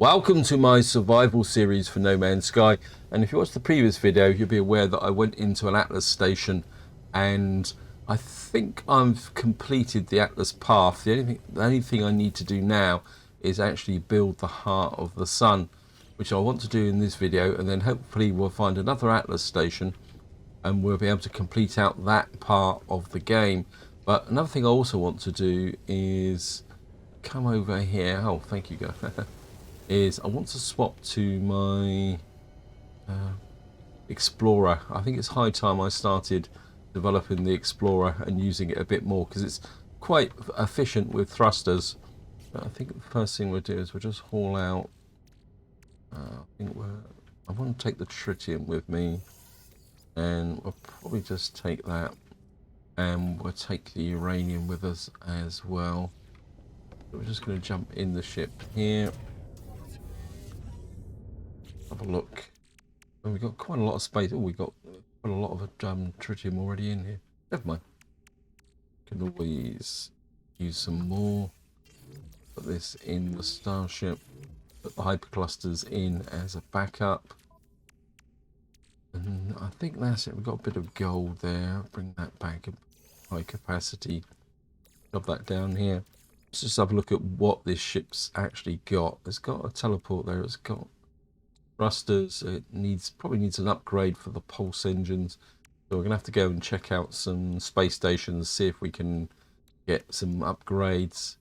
Welcome to my survival series for No Man's Sky, and if you watched the previous video you'll be aware that I went into an Atlas station and I think I've completed the Atlas path. The only thing I need to do now is actually build the heart of the sun, which I want to do in this video, and then hopefully we'll find another Atlas station and we'll be able to complete out that part of the game. But another thing I also want to do is come over here. Oh, thank you, guys. Is I want to swap to my Explorer. I think it's high time I started developing the Explorer and using it a bit more, because it's quite efficient with thrusters. But I think the first thing we'll do is we'll just haul out. I want to take the tritium with me, and we'll probably just take that, and we'll take the uranium with us as well. So we're just going to jump in the ship here. Have a look. And we've got quite a lot of space. Oh, we've got quite a lot of tritium already in here. Never mind. Can always use some more. Put this in the starship. Put the hyperclusters in as a backup. And I think that's it. We've got a bit of gold there. Bring that back. High capacity. Drop that down here. Let's just have a look at what this ship's actually got. It's got a teleport there. It's got thrusters. It probably needs an upgrade for the pulse engines, so we're gonna have to go and check out some space stations, see if we can get some upgrades.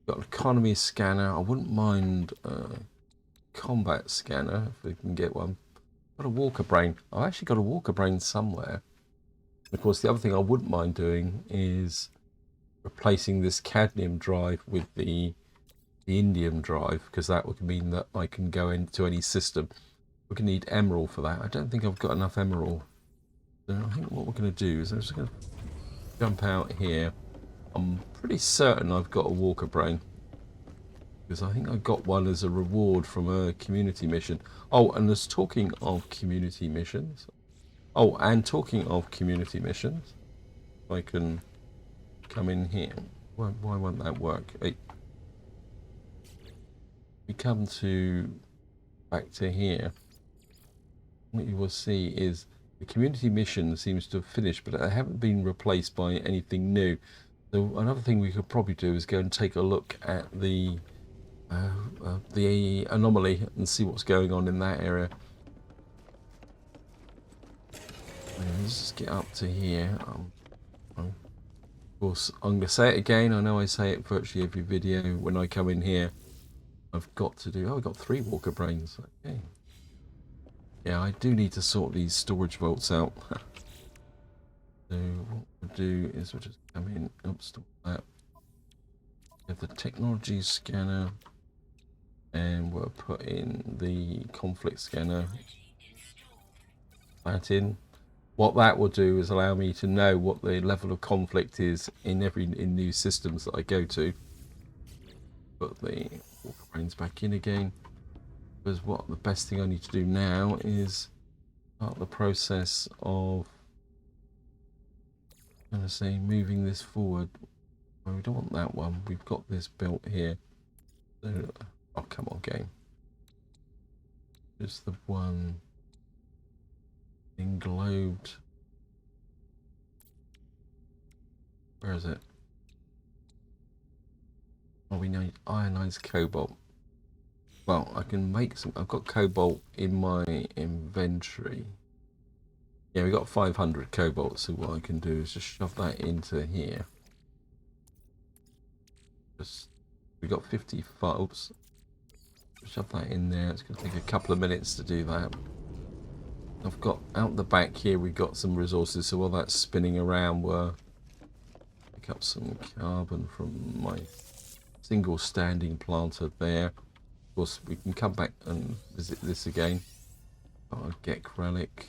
Got an economy scanner. I wouldn't mind combat scanner if we can get one. Got a walker brain. I've actually got a walker brain somewhere. Of course, the other thing I wouldn't mind doing is replacing this cadmium drive with the indium drive, because that would mean that I can go into any system. We're going to need emerald for that. I don't think I've got enough emerald. So I think what we're going to do is I'm just going to jump out here. I'm pretty certain I've got a walker brain, because I think I got one as a reward from a community mission. Oh, and there's talking of community missions. Oh, and talking of community missions, I can come in here. Why won't that work? Hey. We come back to here, what you will see is the community mission seems to have finished, but they haven't been replaced by anything new. So another thing we could probably do is go and take a look at the anomaly and see what's going on in that area. Let's just get up to here. Of course, I'm going to say it again. I know I say it virtually every video when I come in here. I've got to do. Oh, I've got 3 walker brains. Okay. Yeah, I do need to sort these storage vaults out. So what we'll do is we'll just come in. Oops, stop that. We have the technology scanner, and we'll put in the conflict scanner. That in. What that will do is allow me to know what the level of conflict is in new systems that I go to. Put the walker brains back in again, because what the best thing I need to do now is start the process of, I'm going to say, moving this forward. Well, we don't want that one. We've got this built here. So, oh, come on, game. Just the one englobed. Where is it? Oh, we need ionized cobalt. Well, I can make some. I've got cobalt in my inventory. Yeah, we got 500 cobalt, so what I can do is just shove that into here. We got 55. Oops. Shove that in there. It's going to take a couple of minutes to do that. I've got out the back here, we've got some resources, so while that's spinning around, we'll pick up some carbon from my single standing planter there. Of course, we can come back and visit this again. Oh, Gek relic.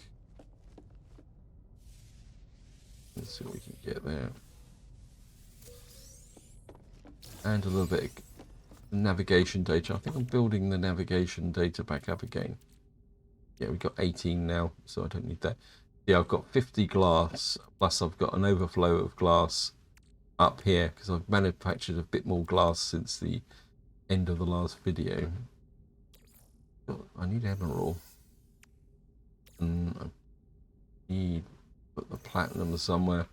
Let's see what we can get there. And a little bit of navigation data. I think I'm building the navigation data back up again. Yeah, we've got 18 now, so I don't need that. Yeah, I've got 50 glass, plus I've got an overflow of glass up here, because I've manufactured a bit more glass since the end of the last video. I need emerald. And I need to put the platinum somewhere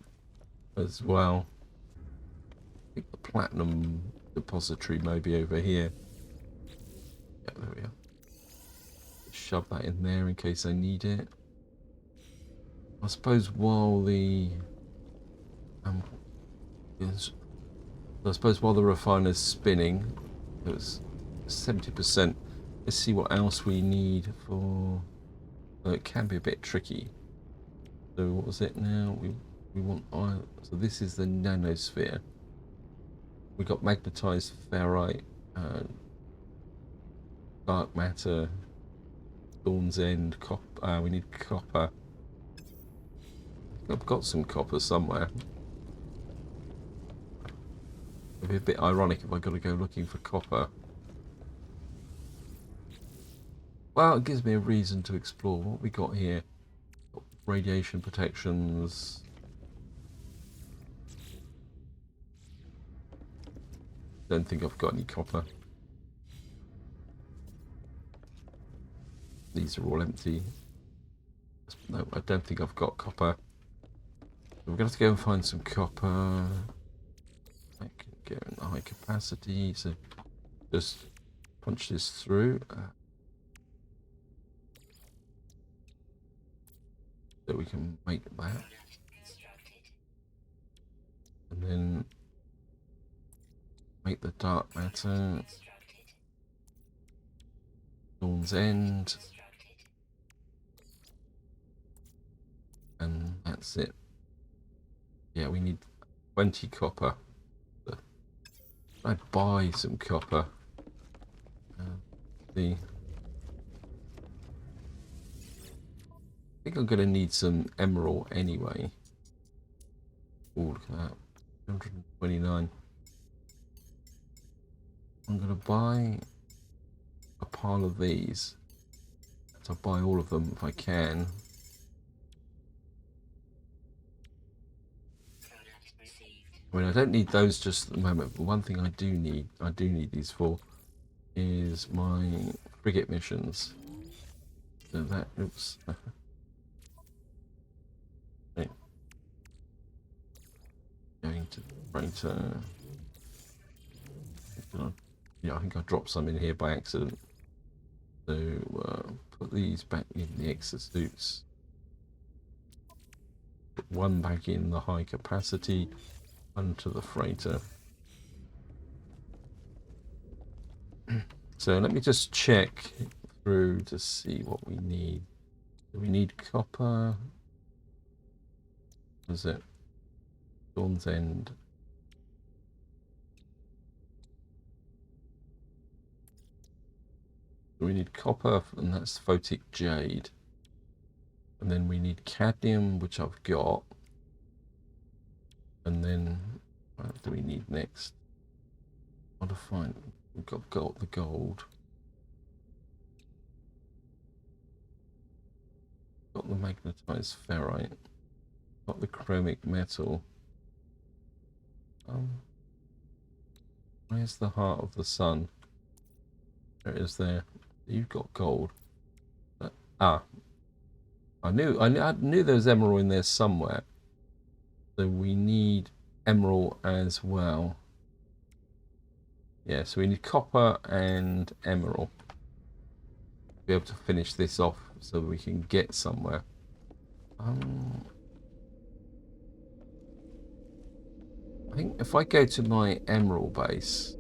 as well. I think the platinum depository may be over here. Yeah, there we are. Shove that in there in case I need it. I suppose while the refiner's spinning, it was 70%. Let's see what else we need for. It can be a bit tricky. So what was it now? We want iron. So this is the nanosphere. We got magnetized ferrite, dark matter, Dawn's End, copper. We need copper. I've got some copper somewhere. It'd be a bit ironic if I got to go looking for copper. Well, it gives me a reason to explore. What we got here? Radiation protections. Don't think I've got any copper. These are all empty. No, I don't think I've got copper. We're going to have to go and find some copper. I can get in the high capacity, so just punch this through. So we can make that. And then make the dark matter. Dawn's End. And that's it. Yeah, we need 20 copper. I'd buy some copper. I think I'm going to need some emerald anyway. Oh, look at that. 129. I'm going to buy a pile of these. So I'll buy all of them if I can. I mean, I don't need those just at the moment, but one thing I do need these for, is my frigate missions. So that, oops. Okay. Going to freighter. Yeah, I think I dropped some in here by accident. So put these back in the exosuits. Put one back in the high capacity. Onto the freighter. So let me just check through to see what we need. Do we need copper? What is it? Dawn's End. We need copper, and that's photic jade. And then we need cadmium, which I've got. And then, what do we need next? What to find? We've got the gold. Got the magnetized ferrite. Got the chromic metal. Where's the heart of the sun? There it is there. You've got gold. I knew there was emerald in there somewhere. So we need emerald as well. Yeah, so we need copper and emerald to be able to finish this off so we can get somewhere. I think if I go to my emerald base,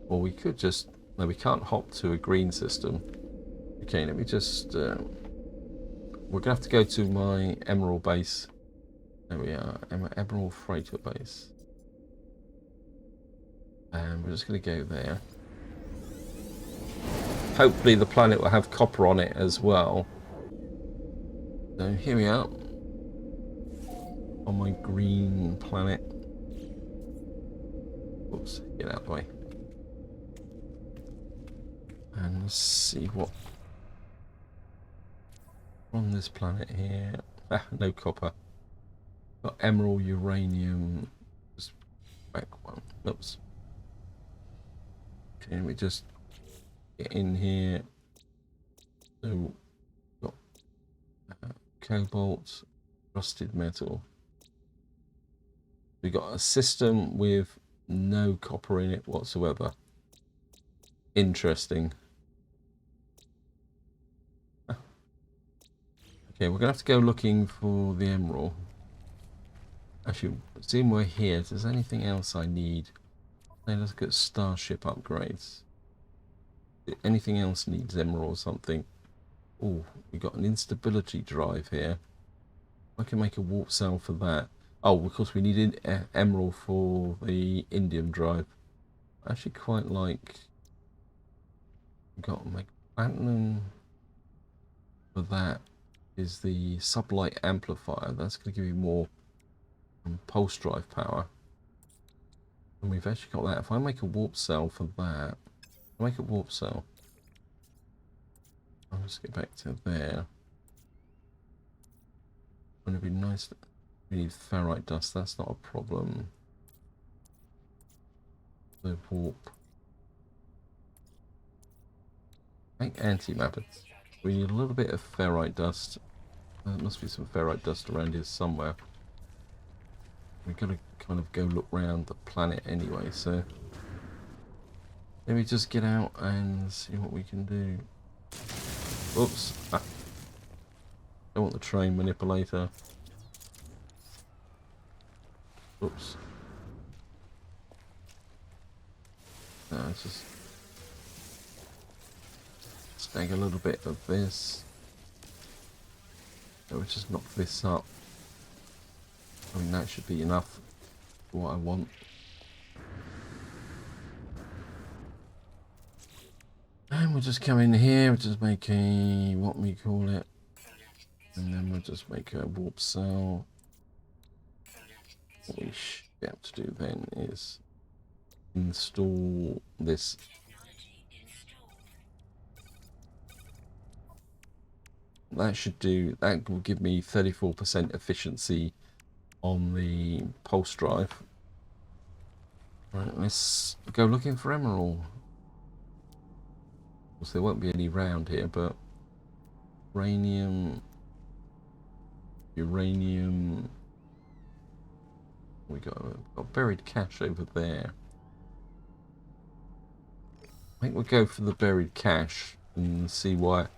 or we could just, no, we can't hop to a green system. Okay, let me just, we're gonna have to go to my emerald base. There we are, emerald freighter base. And we're just going to go there. Hopefully the planet will have copper on it as well. So here we are. On my green planet. Oops, get out of the way. And let's see what... on this planet here. Ah, no copper. Got emerald, uranium. Just back one. Oops. Okay, we just Get in here. So, got cobalt, rusted metal. We got a system with no copper in it whatsoever. Interesting. Okay, we're gonna have to go looking for the emerald. Actually, seeing we're here, if there's anything else I need, let's look at starship upgrades. If anything else needs emerald or something? Oh, we got an instability drive here. I can make a warp cell for that. Oh, of course we needed emerald for the indium drive. I actually quite like. We've got to make platinum for that. Is the sublight amplifier. That's going to give you more pulse drive power. And we've actually got that. If I make a warp cell for that, I'll make a warp cell. I'll just get back to there. Wouldn't it be nice? We need ferrite dust. That's not a problem. The warp. Make antimatter. We need a little bit of ferrite dust. There must be some ferrite dust around here somewhere. We've got to kind of go look around the planet anyway, so let me just get out and see what we can do. Oops. Ah. Don't want the train manipulator. Oops. No, it's just snag a little bit of this. So we'll just knock this up. I mean, that should be enough for what I want. And we'll just come in here, we'll just make a, what we call it, and then we'll just make a warp cell. What we should be able to do then is install this. That should do, that will give me 34% efficiency on the pulse drive. Right, let's go looking for emerald. Of course, there won't be any round here, but uranium. We got buried cache over there. I think we'll go for the buried cache and see where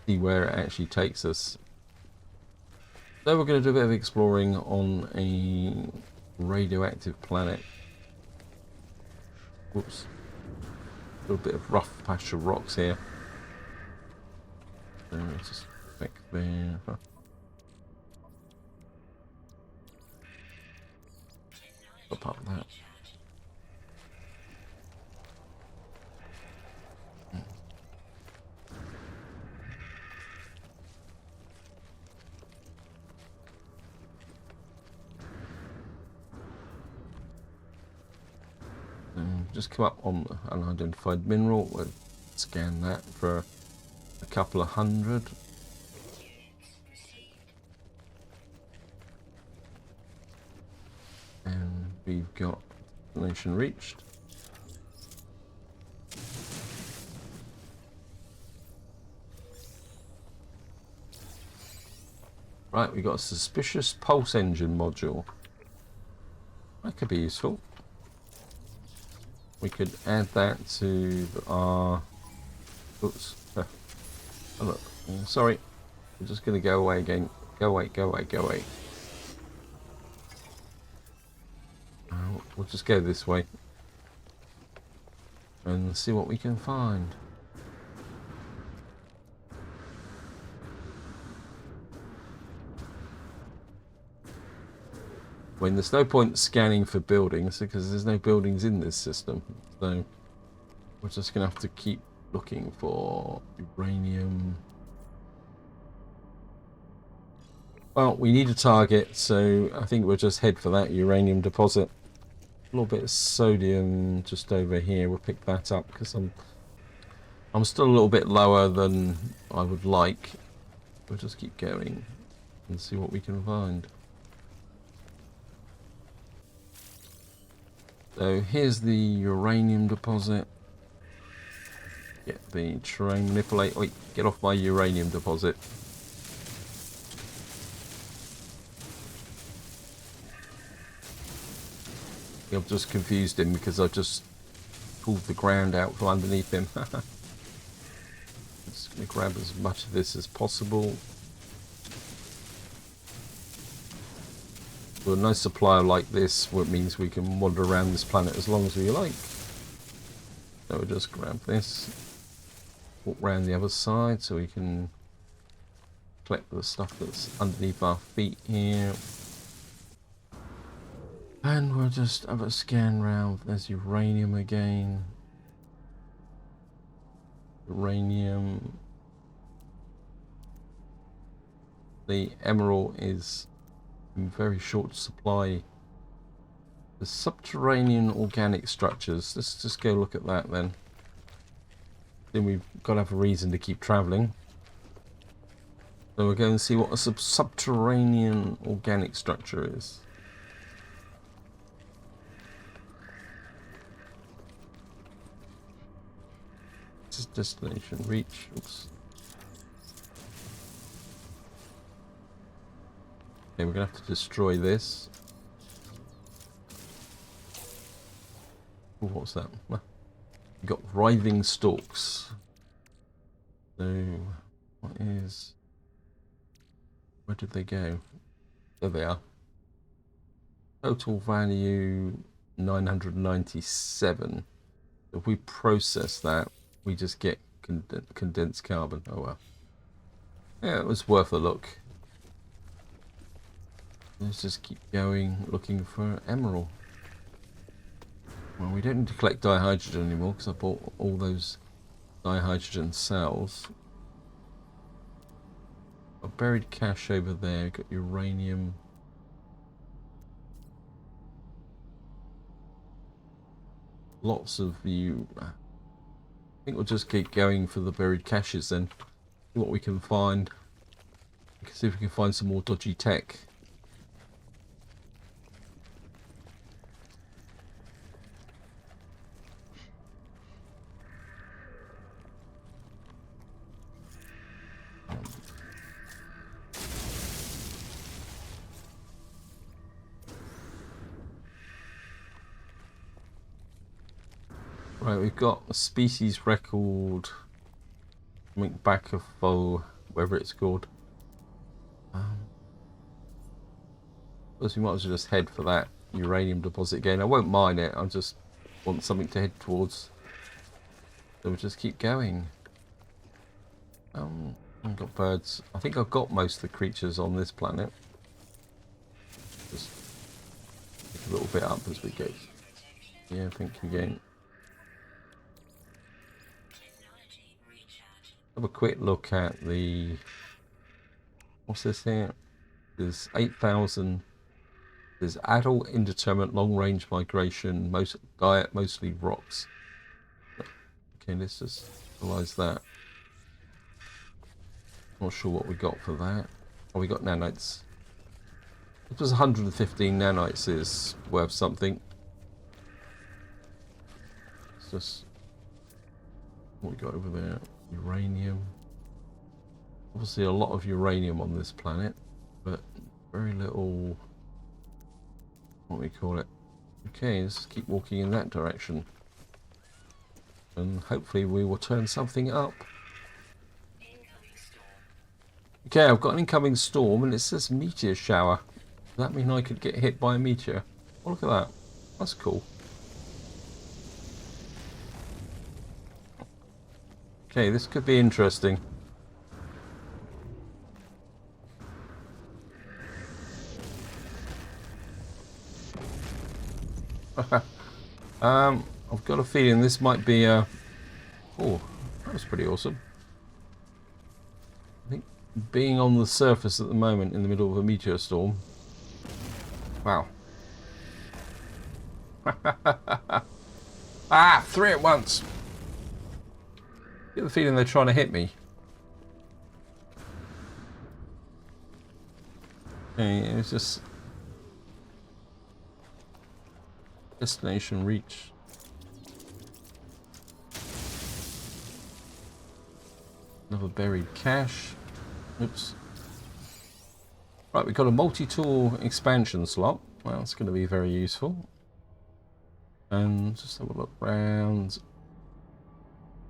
it actually takes us. So we're going to do a bit of exploring on a radioactive planet. Whoops. A little bit of rough patch of rocks here. So let's just back there. Up that. Just come up on an unidentified mineral. We'll scan that for a couple of hundred. And we've got destination reached. Right, we got a suspicious pulse engine module. That could be useful. We could add that to our. Oops. Oh, look. Sorry. We're just going to go away again. Go away, go away, go away. We'll just go this way. And see what we can find. I mean, there's no point scanning for buildings because there's no buildings in this system. So we're just going to have to keep looking for uranium. Well, we need a target, so I think we'll just head for that uranium deposit. A little bit of sodium just over here. We'll pick that up because I'm still a little bit lower than I would like. We'll just keep going and see what we can find. So here's the uranium deposit. Get the terrain manipulate. Wait, get off my uranium deposit. I've just confused him because I've just pulled the ground out from underneath him. Just going to grab as much of this as possible. With a nice supplier like this, what means we can wander around this planet as long as we like. So we'll just grab this, walk around the other side so we can collect the stuff that's underneath our feet here. And we'll just have a scan round. There's uranium again. Uranium. The emerald is in very short supply. The subterranean organic structures. Let's just go look at that then. Then we've got to have a reason to keep travelling. So we'll go and see what a subterranean organic structure is. This is destination reach. Oops. Okay, we're going to have to destroy this. Ooh, what's that? We've got writhing stalks. So, what is... Where did they go? There they are. Total value 997. If we process that, we just get condensed carbon. Oh well. Yeah, it was worth a look. Let's just keep going looking for emerald. Well, we don't need to collect dihydrogen anymore because I bought all those dihydrogen cells. A buried cache over there. Got uranium. Lots of you. I think we'll just keep going for the buried caches then. See what we can find. See if we can find some more dodgy tech. Right, we've got a species record, something back of foe, whatever it's called. Suppose we might as well just head for that uranium deposit again. I won't mine it, I just want something to head towards. So we'll just keep going. I've got birds. I think I've got most of the creatures on this planet. Just pick a little bit up as we go. Yeah, thank you again. Have a quick look at the... What's this here? There's 8,000. There's adult, indeterminate, long-range migration, most diet, mostly rocks. Okay, let's just analyze that. Not sure what we got for that. Oh, we got nanites. It was 115 nanites is worth something. It's just what we got over there. Uranium. Obviously a lot of uranium on this planet, but very little, what we call it. Okay, let's keep walking in that direction. And hopefully we will turn something up. Okay, I've got an incoming storm and it says meteor shower. Does that mean I could get hit by a meteor? Oh, look at that. That's cool. Okay, this could be interesting. I've got a feeling this might be a... Oh, that was pretty awesome. I think being on the surface at the moment in the middle of a meteor storm. Wow. Ah, 3 at once. I get the feeling they're trying to hit me. Okay, it's just... Destination reach. Another buried cache. Oops. Right, we've got a multi-tool expansion slot. Well, that's going to be very useful. And just have a look around. See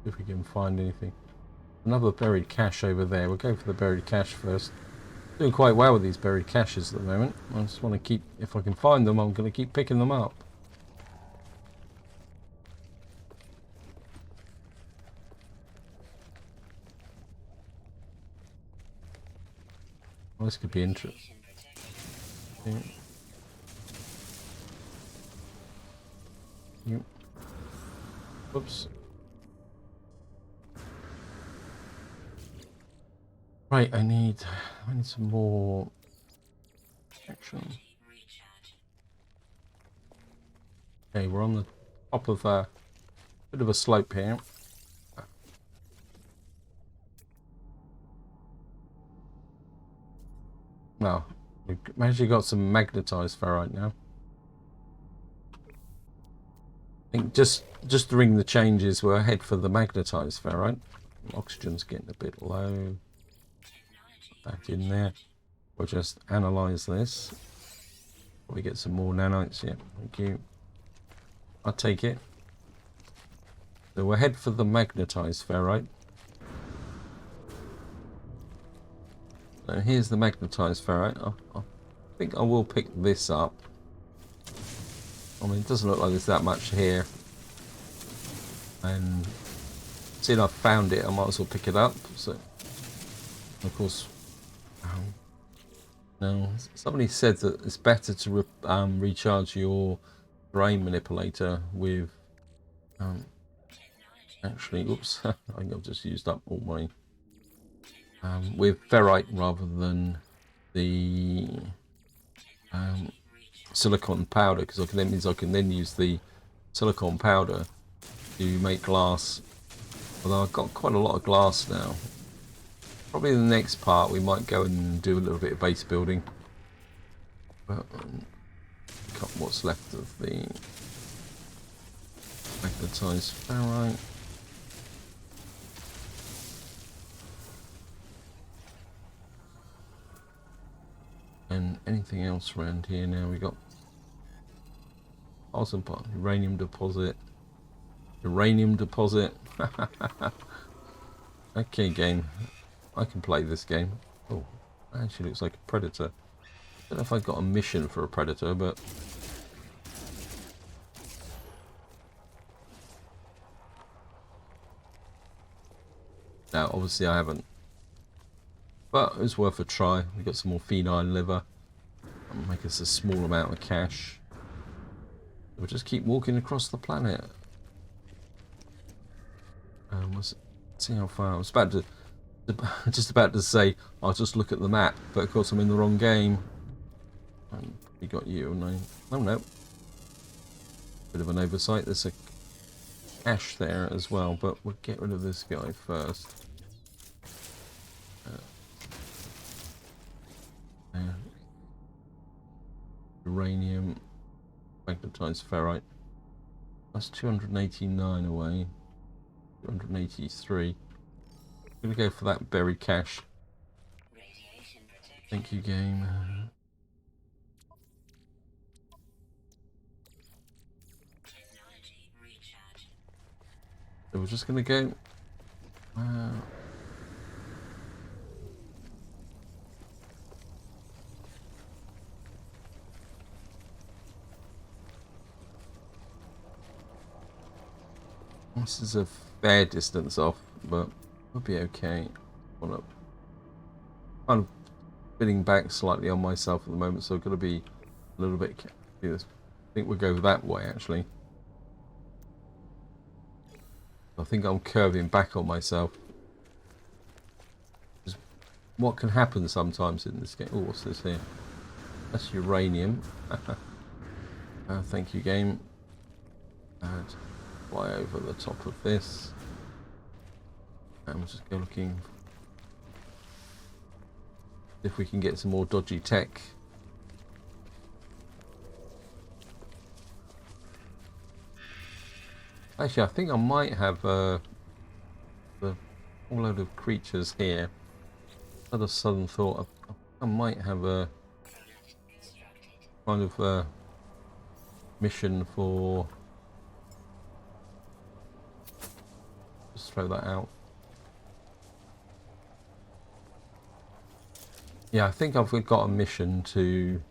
if we can find anything. Another buried cache over there. We'll go for the buried cache first. Doing quite well with these buried caches at the moment. I just want to keep, if I can find them, I'm going to keep picking them up. Well, this could be interesting. Yep. Whoops. Right, I need some more action. Okay, we're on the top of a bit of a slope here. No, we've actually got some magnetized ferrite now. I think just during the changes, we're ahead for the magnetized ferrite. Oxygen's getting a bit low. Put that in there. We'll just analyze this. We get some more nanites. Yeah, thank you. I'll take it. So we're ahead for the magnetized ferrite. So here's the magnetized ferrite. I think I will pick this up. I mean, it doesn't look like there's that much here. And seeing I've found it, I might as well pick it up. So, of course, no. Somebody said that it's better to recharge your brain manipulator with. Actually, oops, I think I've just used up all my. With ferrite rather than the silicon powder, because that means I can then use the silicon powder to make glass. Although I've got quite a lot of glass now. Probably in the next part we might go and do a little bit of base building. But cut what's left of the magnetized ferrite. And anything else around here now? We got awesome part. Uranium deposit. Uranium deposit. Okay, game. I can play this game. Oh, actually looks like a predator. Don't know if I've got a mission for a predator, but no, obviously I haven't. But it was worth a try. We got some more feline liver. That'll make us a small amount of cash. We'll just keep walking across the planet. Let's see how far. I was about to, just about to say, I'll just look at the map, but of course I'm in the wrong game. We got you, and oh no. Bit of an oversight. There's a cache there as well, but we'll get rid of this guy first. Uranium, magnetized ferrite. That's 289 away. 283. I'm gonna go for that buried cache. Thank you, game. So we're just gonna go. This is a fair distance off, but we'll be okay. I'm kind of spinning back slightly on myself at the moment, so I've got to be a little bit. I think we'll go that way actually. I think I'm curving back on myself. Just what can happen sometimes in this game? Oh, what's this here? That's uranium. Thank you, game. And fly over the top of this. And we'll just go looking if we can get some more dodgy tech. Actually, I think I might have the whole load of creatures here. I had a sudden thought I might have a kind of a mission for. Just throw that out. Yeah, I think I've got a mission to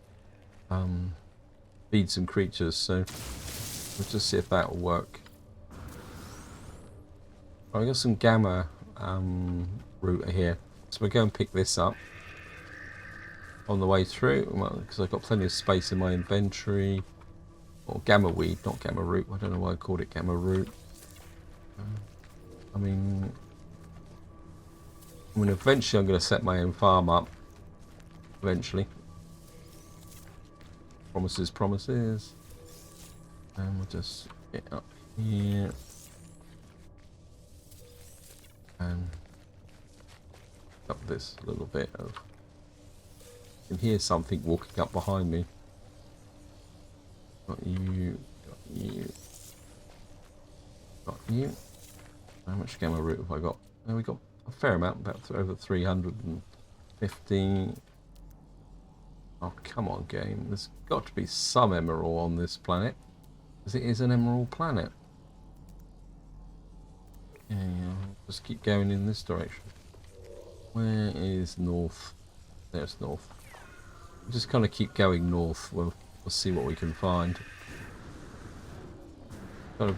feed some creatures, so we'll just see if that will work. I got some gamma root here, so we'll go and pick this up on the way through, because I've got plenty of space in my inventory. Or gamma weed, not gamma root. I don't know why I called it gamma root. I mean, eventually I'm going to set my own farm up. Eventually. Promises, promises. And we'll just get up here. And up this little bit of. I can hear something walking up behind me. Got you, got you, got you. How much gamma root have I got? Oh, we got a fair amount, about over 350. Oh, come on, game. There's got to be some emerald on this planet, because it is an emerald planet. Yeah, just keep going in this direction. Where is north? There's north. Just kind of keep going north. We'll see what we can find. Kind of.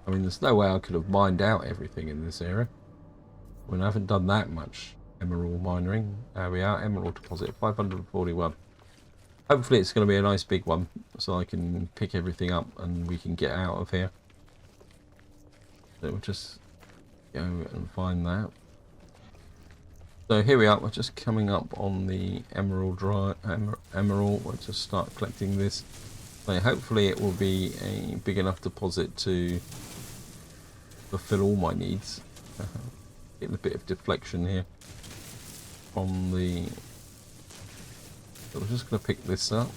I mean, there's no way I could have mined out everything in this area. When I haven't done that much emerald mining. There we are, Emerald Deposit, 541. Hopefully it's going to be a nice big one, so I can pick everything up and we can get out of here. So we'll just go and find that. So here we are, we're just coming up on the emerald drive. Emerald, we'll just start collecting this. So hopefully it will be a big enough deposit to fulfill all my needs. Getting a bit of deflection here from the. So we're just going to pick this up.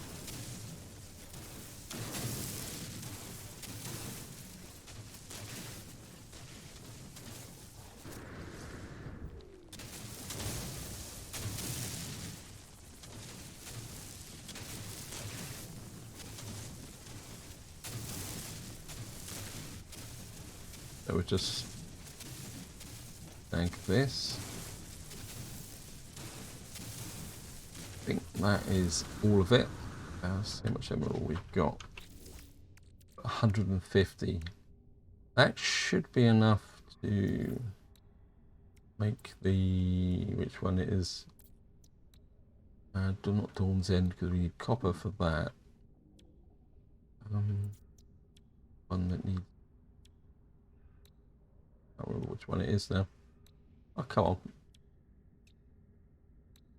So we just tank this. I think that is all of it. Let's see how much emerald we've got. 150. That should be enough to make the, which one it is? Not Dawn's End, because we need copper for that. One that needs. I don't remember which one it is now. Oh, come on.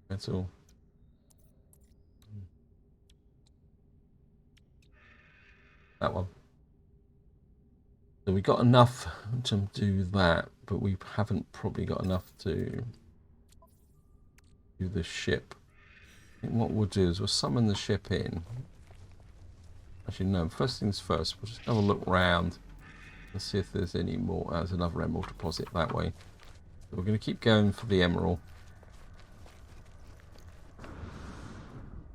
That's all. That one. So we got enough to do that, but we haven't probably got enough to do the ship. I think what we'll do is we'll summon the ship in. Actually, no, first things first, we'll just have a look round and see if there's any more. There's another emerald deposit that way. So we're going to keep going for the emerald.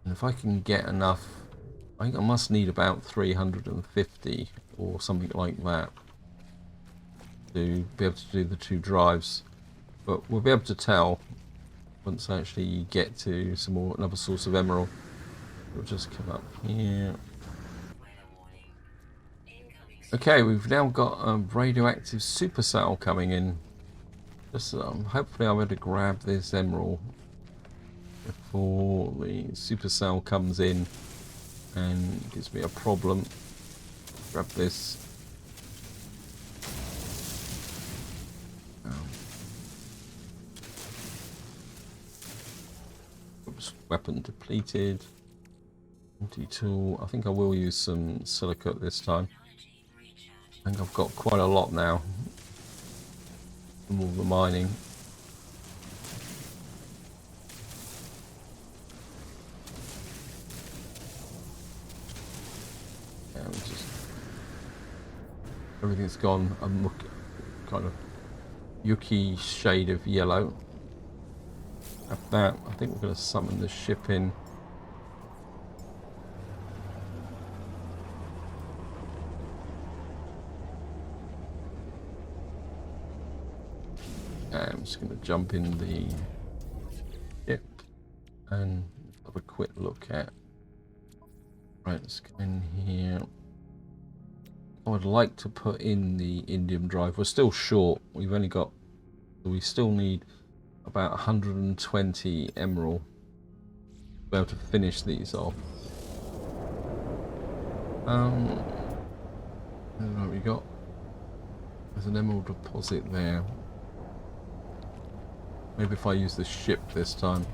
And if I can get enough, I think I must need about 350 or something like that to be able to do the 2 drives. But we'll be able to tell once I actually get to another source of emerald. We'll just come up here. Okay, we've now got a radioactive supercell coming in. Just hopefully I'll be able to grab this emerald before the supercell comes in and gives me a problem. Grab this. Oops, weapon depleted. Multi-tool. I think I will use some silicate this time. I think I've got quite a lot now from all the mining. I Everything's gone a kind of yucky shade of yellow. Have that. I think we're going to summon the ship in. I'm just going to jump in the ship and have a quick look at. Right, let's go in here. I would like to put in the indium drive. We're still short. We've only got. We still need about 120 emerald to be able to finish these off. What we got? There's an emerald deposit there. Maybe if I use the ship this time.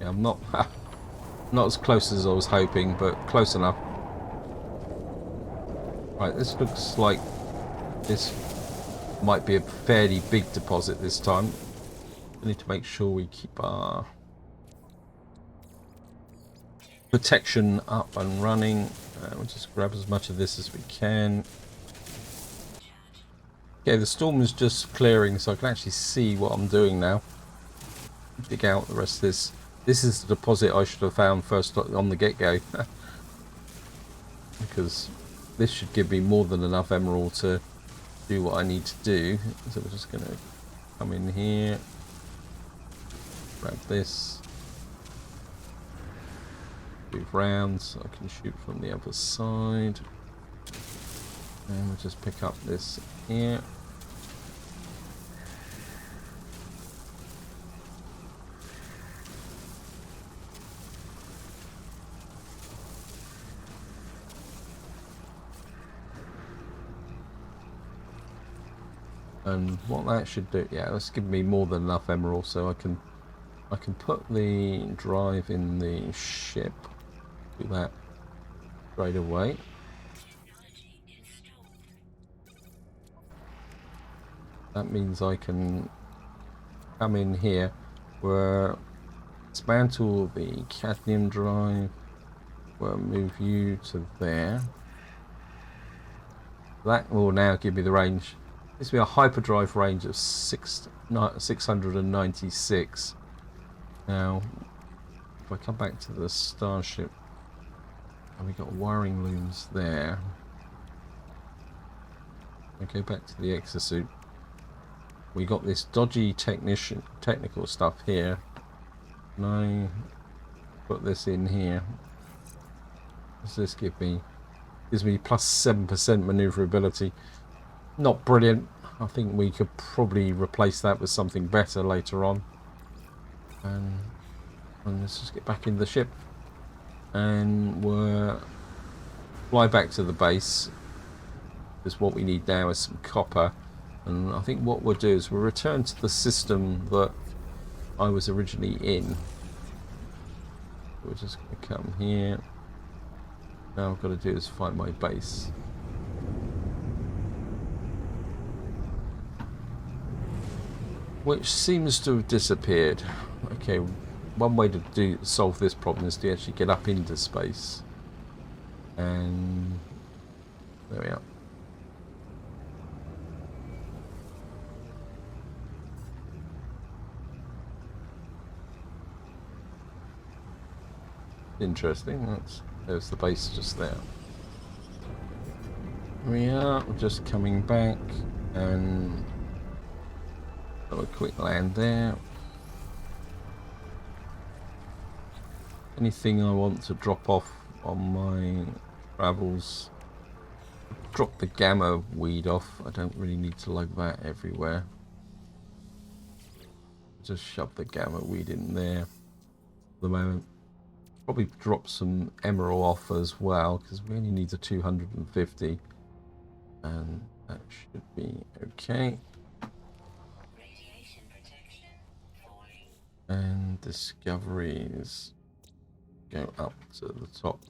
Yeah, I'm not as close as I was hoping, but close enough. Right, this looks like this might be a fairly big deposit this time. We need to make sure we keep our protection up and running. We'll just grab as much of this as we can. Okay, the storm is just clearing, so I can actually see what I'm doing now. Dig out the rest of this. This is the deposit I should have found first on the get-go. Because this should give me more than enough emerald to do what I need to do. So we're just going to come in here. Grab this. Move round so I can shoot from the other side. And we'll just pick up this here. And what that should do, yeah, that's given me more than enough emerald, so I can put the drive in the ship. Do that straight away. That means I can come in here, where dismantle the cadmium drive. We'll move you to there. That will now give me the range. This will be a hyperdrive range of 696. Now, if I come back to the starship, and we got wiring looms there. I go back to the exosuit. We got this dodgy technical stuff here. And I put this in here. What does this give me? Gives me plus 7% maneuverability. Not brilliant. I think we could probably replace that with something better later on. And let's just get back in the ship. And we'll fly back to the base. Because what we need now is some copper. And I think what we'll do is we'll return to the system that I was originally in. We're just going to come here. Now I've got to do is find my base. Which seems to have disappeared. Okay, one way to solve this problem is to actually get up into space. And there we are. Interesting. There's the base just there. We are just coming back and got a quick land there. Anything I want to drop off on my travels, drop the gamma weed off. I don't really need to lug that everywhere. Just shove the gamma weed in there for the moment. Probably drop some emerald off as well, because we only need the 250, and that should be okay. And discoveries go up to the top.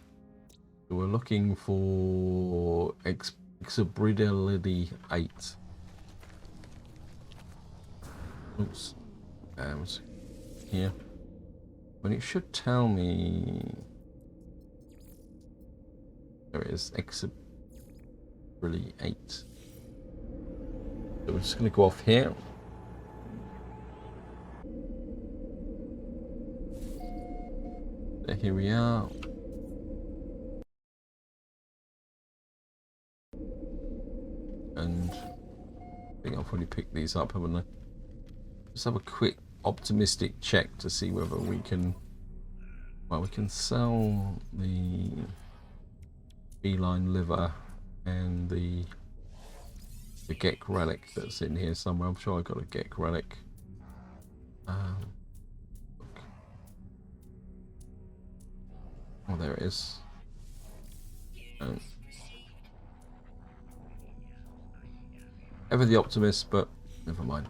So we're looking for exhibridality 8. Oops. Here. When it should tell me. There it is, exit really 8. So we're just going to go off here. So here we are. And I think I'll probably pick these up, haven't I? Just have a quick optimistic check to see whether we can. Well, we can sell the beeline liver and the Gek relic that's in here somewhere. I'm sure I got a Gek relic. Oh, there it is. Ever the optimist, but never mind.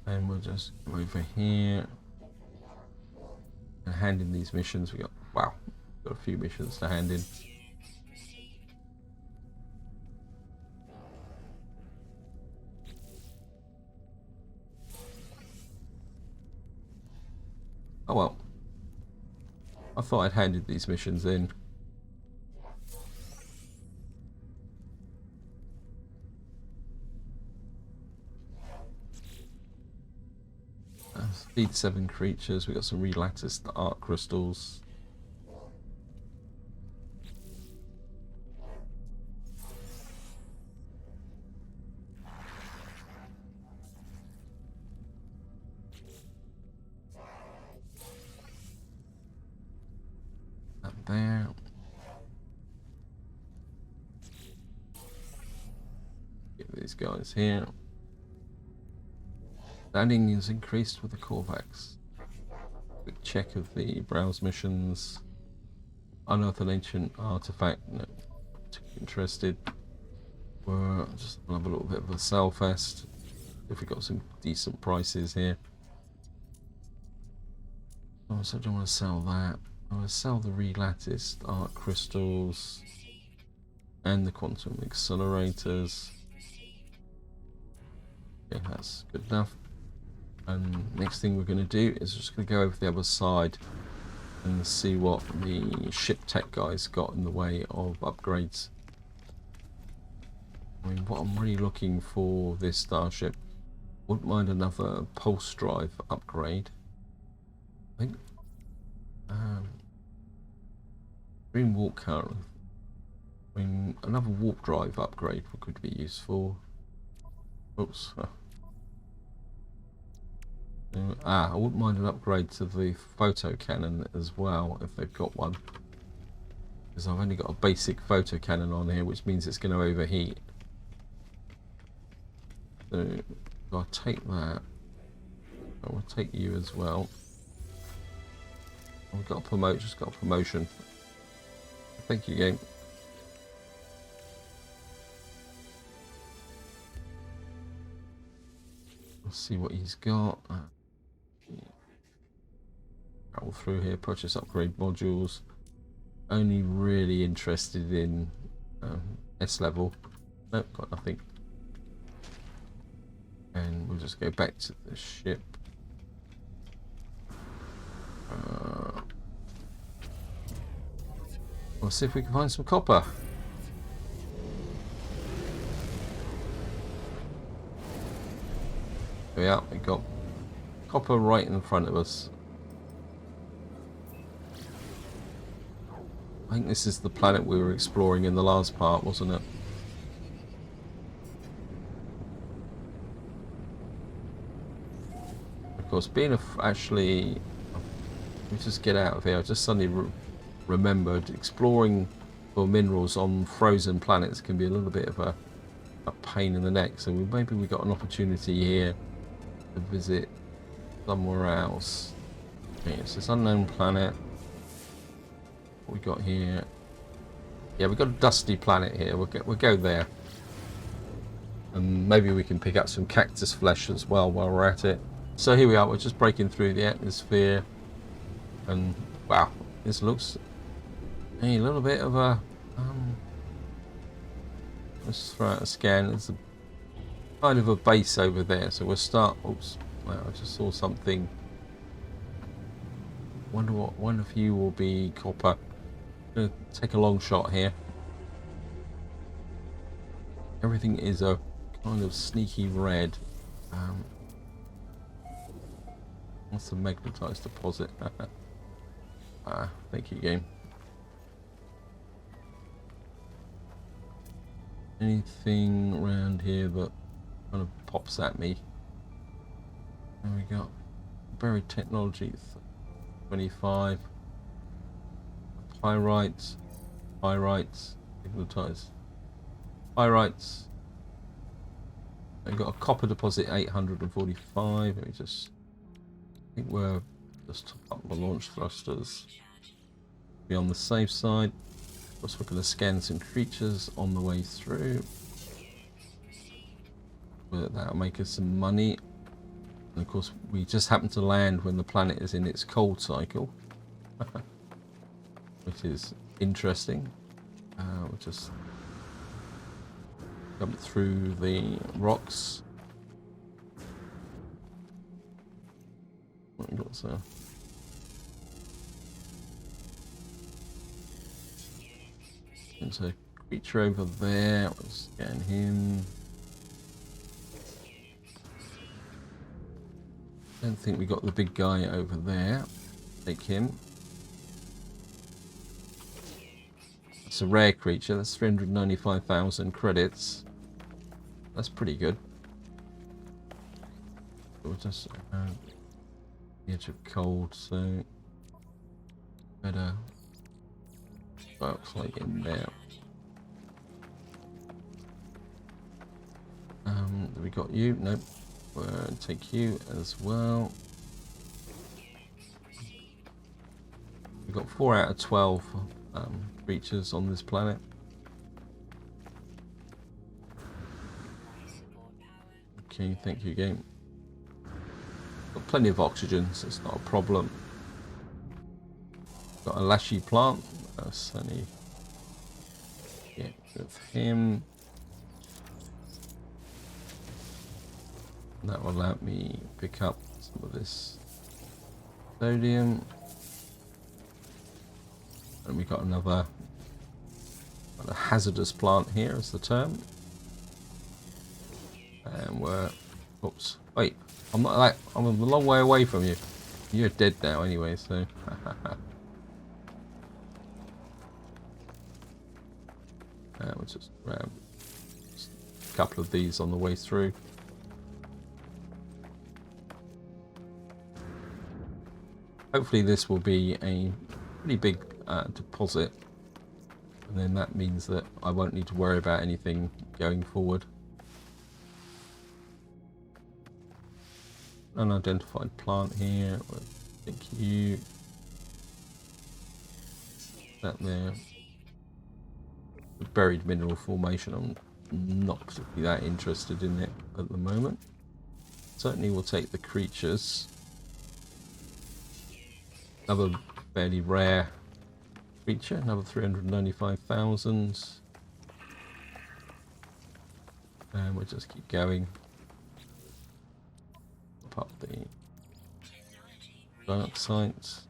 And we'll just go over here and hand in these missions. We got, wow, got a few missions to hand in. Oh well, I thought I'd handed these missions in. Speed 7 creatures. We got some relatticed art crystals. That there. Get these guys here. Landing is increased with the Corvax. Quick check of the browse missions. Unearth an ancient artifact. No, not particularly interested. We're just gonna have a little bit of a sell fest. If we got some decent prices here. Oh, so I don't want to sell that. I want to sell the relatticed art crystals and the quantum accelerators. Okay, that's good enough. And next thing we're going to do is just going to go over the other side and see what the ship tech guys got in the way of upgrades. I mean, what I'm really looking for this starship, wouldn't mind another pulse drive upgrade. I think green warp current. I mean, another warp drive upgrade could be useful. Oops. I wouldn't mind an upgrade to the photo cannon as well if they've got one, because I've only got a basic photo cannon on here, which means it's going to overheat. So I'll take that. I will take you as well. We've got a promote, just got a promotion. Thank you, game. Let's see what he's got. Travel through here, purchase upgrade modules. Only really interested in S level. Nope, got nothing. And we'll just go back to the ship. We'll see if we can find some copper. There we are, we got copper right in front of us. I think this is the planet we were exploring in the last part, wasn't it? Of course, being actually, let me just get out of here. I just suddenly remembered exploring for minerals on frozen planets can be a little bit of a pain in the neck. So maybe we got an opportunity here to visit somewhere else. Okay, it's this unknown planet. What we got here? Yeah, we've got a dusty planet here. We'll go there, and maybe we can pick up some cactus flesh as well while we're at it. So here we are. We're just breaking through the atmosphere, and wow, this looks a little bit of a. Let's throw out a scan. There's a kind of a base over there, so we'll start. Oops, wow, I just saw something what one of you will be copper. Gonna take a long shot here. Everything is a kind of sneaky red. What's the magnetized deposit? Thank you, game. Anything around here that kind of pops at me? There we go. Buried technology, 25. Pyrites, magnetized pyrites. I've got a copper deposit, 845. Let me just, I think we're just top up the launch thrusters. Be on the safe side. Of course, we're going to scan some creatures on the way through. But that'll make us some money. And of course, we just happen to land when the planet is in its cold cycle, which is interesting. We'll just jump through the rocks. What we got, sir? There's a creature over there. We'll scan him. Don't think we got the big guy over there. Take him. It's a rare creature. That's 395,000 credits. That's pretty good. We're just the edge of cold, so better works like in there. We got you. Nope. We'll take you as well. We've got 4 out of 12 creatures on this planet. Okay, thank you, game. Got plenty of oxygen, so it's not a problem. Got a lashy plant. Sunny. Get with him. That will let me pick up some of this sodium. And we got another hazardous plant here is the term. And we're, oops, wait, I'm not like, I'm a long way away from you. You're dead now anyway, so. We'll just grab a couple of these on the way through. Hopefully this will be a pretty big deposit, and then that means that I won't need to worry about anything going forward. Unidentified plant here. Thank you. That there. The buried mineral formation. I'm not particularly that interested in it at the moment. Certainly we'll take the creatures. Another fairly rare creature, another 395,000. And we'll just keep going. Up the dark sites.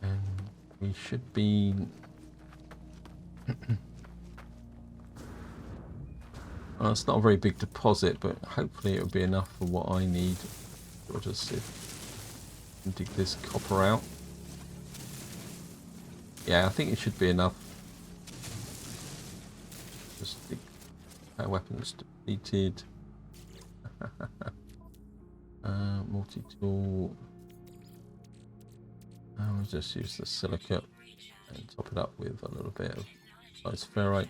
And we should be well, it's not a very big deposit, but hopefully it'll be enough for what I need. We'll just see if we can dig this copper out. Yeah, I think it should be enough. Just dig our weapons depleted. Multi-tool. We'll just use the silicate and top it up with a little bit of nice ferrite.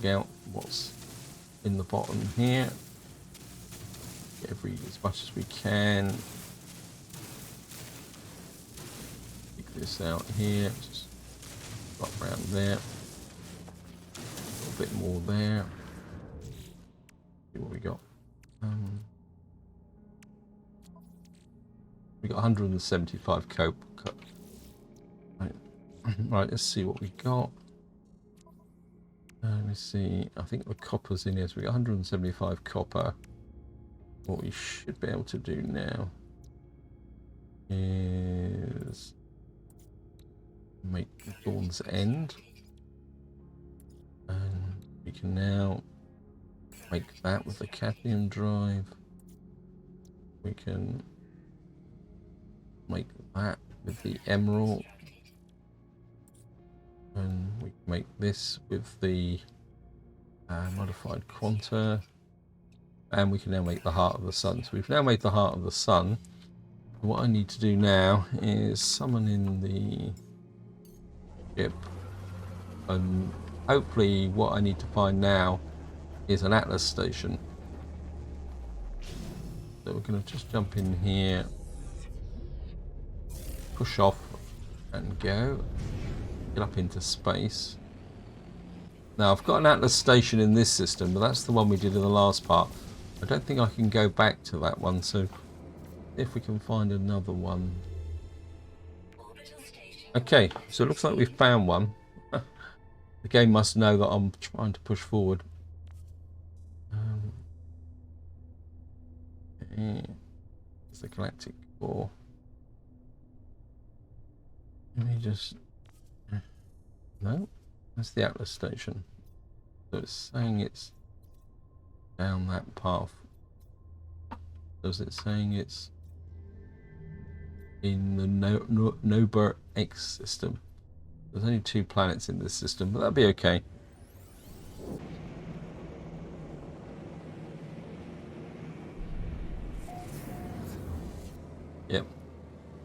Dig out what's in the bottom here. Get as much as we can. Dig this out here. Just drop around there. A little bit more there. See what we got. We got 175 cope. Right. Right, let's see what we got. Let me see. I think the copper's in here. So we got 175 copper. What we should be able to do now is make the Dawn's End. And we can now make that with the cadmium drive. We can make that with the emerald. And we can make this with the modified quanta. And we can now make the Heart of the Sun. So we've now made the Heart of the Sun. What I need to do now is summon in the ship. And hopefully what I need to find now is an Atlas station. So we're going to just jump in here, push off and go, get up into space. Now I've got an Atlas station in this system, but that's the one we did in the last part. I don't think I can go back to that one, so if we can find another one. Okay, so it looks like we've found one. The game must know that I'm trying to push forward. It's the galactic core. Let me just... No, that's the Atlas station. So it's saying it's down that path. Does it saying it's in the Nobert X system? There's only 2 planets in this system, but that'll be okay. Yep,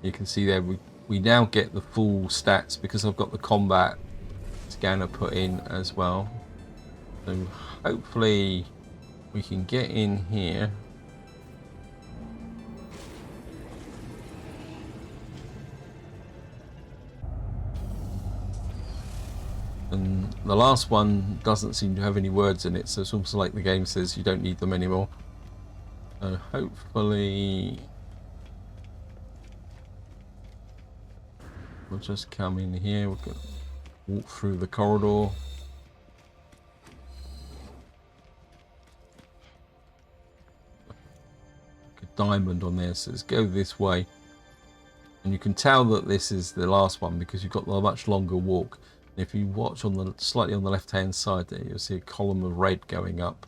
you can see there we now get the full stats because I've got the combat scanner put in as well. So hopefully we can get in here. And the last one doesn't seem to have any words in it, so it's almost like the game says you don't need them anymore. So hopefully we'll just come in here. We're going to walk through the corridor. A diamond on there says go this way, and you can tell that this is the last one because you've got the much longer walk. And if you watch on the slightly on the left hand side there, you'll see a column of red going up.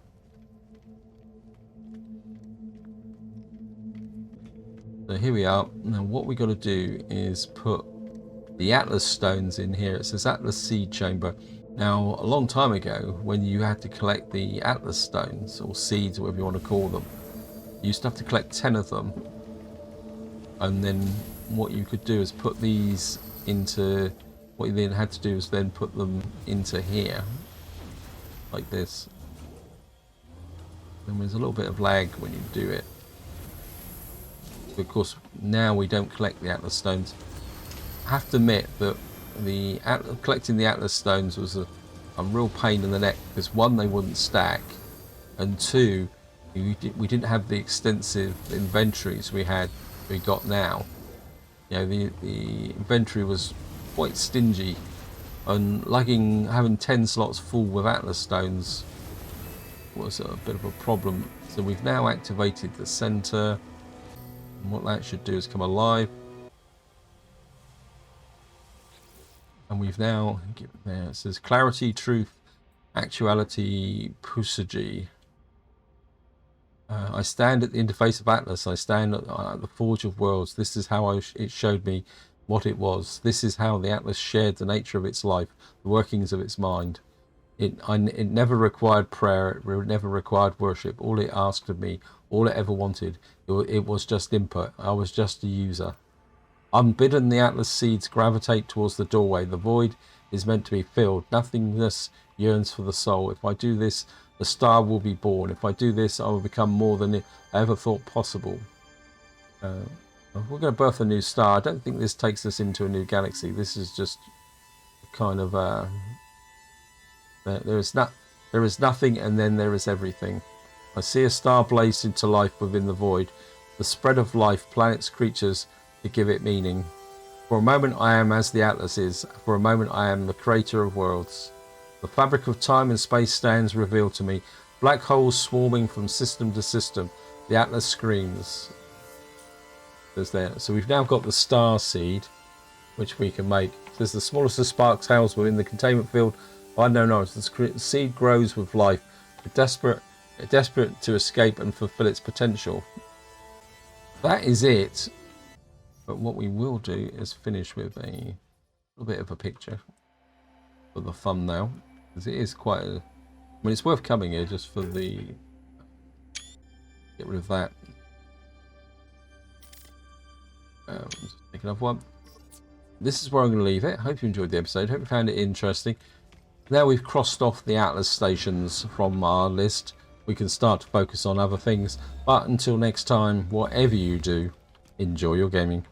So here we are. Now what we got to do is put the Atlas stones in here. It says Atlas seed chamber. Now a long time ago, when you had to collect the Atlas stones or seeds, whatever you want to call them, you used to have to collect 10 of them, and then what you could do is put these into, what you then had to do is then put them into here like this. And there's a little bit of lag when you do it. But of course now we don't collect the Atlas stones. I have to admit that collecting the Atlas stones was a real pain in the neck because 1, they wouldn't stack, and 2, we didn't have the extensive inventories we got now. You know, the inventory was quite stingy, and having 10 slots full with Atlas stones was a bit of a problem. So we've now activated the center, and what that should do is come alive. And we've now, there it says clarity, truth, actuality, pusagi. I stand at the interface of Atlas. I stand at the Forge of Worlds. This is how it showed me what it was. This is how the Atlas shared the nature of its life, the workings of its mind. It never required prayer. It never required worship. All it asked of me, all it ever wanted, it was just input. I was just a user. Unbidden, the Atlas seeds gravitate towards the doorway. The void is meant to be filled. Nothingness yearns for the soul. If I do this, the star will be born. If I do this, I will become more than I ever thought possible. We're going to birth a new star. I don't think this takes us into a new galaxy. This is just kind of there is nothing, and then there is everything. I see a star blaze into life within the void. The spread of life, planets, creatures, to give it meaning. For a moment I am as the Atlas is. For a moment I am the creator of worlds. The fabric of time and space stands revealed to me. Black holes swarming from system to system. The Atlas screams. There's there. So we've now got the star seed, which we can make. There's the smallest of spark tails within the containment field. Unknown origins. The seed grows with life, desperate to escape and fulfill its potential. That is it. But what we will do is finish with a little bit of a picture for the thumbnail, because it is quite a. I mean, it's worth coming here just for the. Get rid of that. Just take another one. This is where I'm going to leave it. Hope you enjoyed the episode. Hope you found it interesting. Now we've crossed off the Atlas stations from our list, we can start to focus on other things. But until next time, whatever you do, enjoy your gaming.